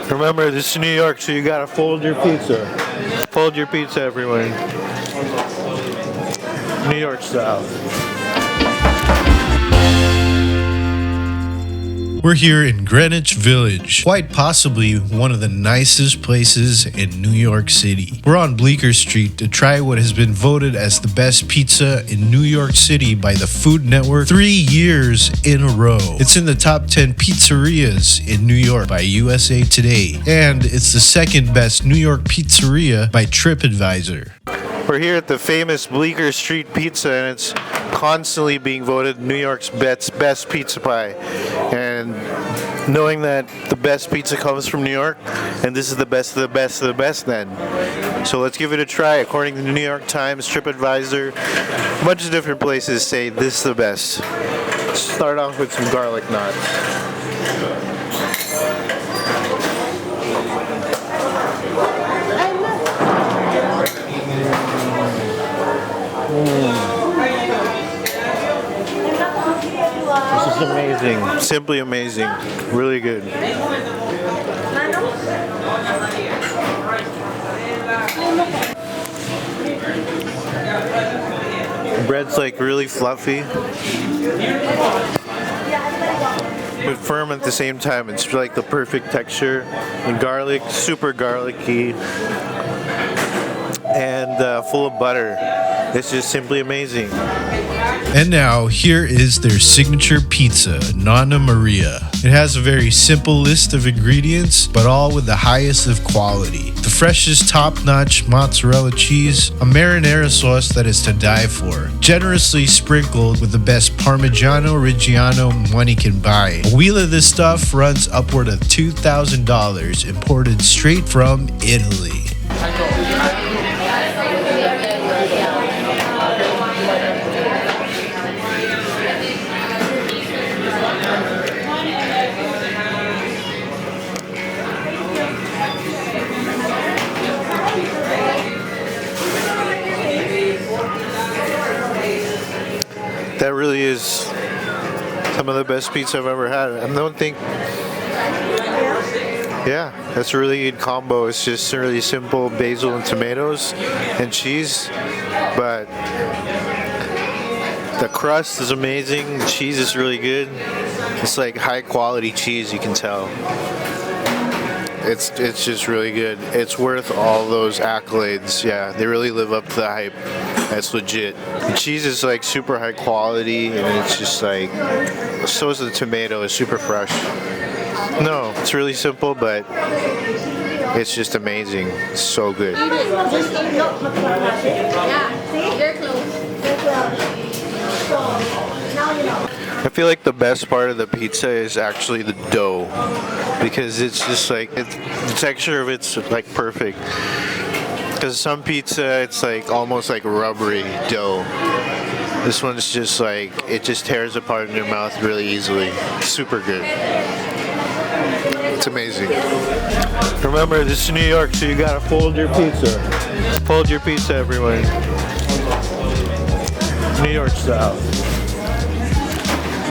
Remember, this is New York, so you gotta fold your pizza. Fold your pizza, everyone. New York style. We're here in Greenwich Village, quite possibly one of the nicest places in New York City. We're on Bleecker Street to try what has been voted as the best pizza in New York City by the Food Network 3 years in a row. It's in the top 10 pizzerias in New York by USA Today, and it's the second best New York pizzeria by TripAdvisor. We're here at the famous Bleecker Street Pizza, and it's constantly being voted New York's best pizza pie. And knowing that the best pizza comes from New York, and this is the best of the best of the best then. So let's give it a try. According to the New York Times, TripAdvisor, a bunch of different places say this is the best. Let's start off with some garlic knots. This is amazing. Simply amazing. Really good. The bread's like really fluffy, but firm at the same time. It's like the perfect texture. The garlic, super garlicky, and full of butter. It's just simply amazing. And now, here is their signature pizza, Nonna Maria. It has a very simple list of ingredients, but all with the highest of quality. The freshest top-notch mozzarella cheese, a marinara sauce that is to die for, generously sprinkled with the best parmigiano reggiano money can buy. A wheel of this stuff runs upward of $2,000, imported straight from Italy. That really is some of the best pizza I've ever had. I don't think, yeah, that's a really good combo. It's just really simple basil and tomatoes and cheese, but the crust is amazing. The cheese is really good. It's like high quality cheese, you can tell. It's just really good. It's worth all those accolades. Yeah, they really live up to the hype. That's legit. The cheese is like super high quality, and it's just like, so is the tomato. It's super fresh. No, it's really simple, but it's just amazing. It's so good. I feel like the best part of the pizza is actually the dough, because it's just like, the texture of it's like perfect. Because some pizza, it's like almost like rubbery dough. This one's just like, it just tears apart in your mouth really easily. Super good. It's amazing. Remember, this is New York, so you gotta fold your pizza. Fold your pizza, everyone. New York style.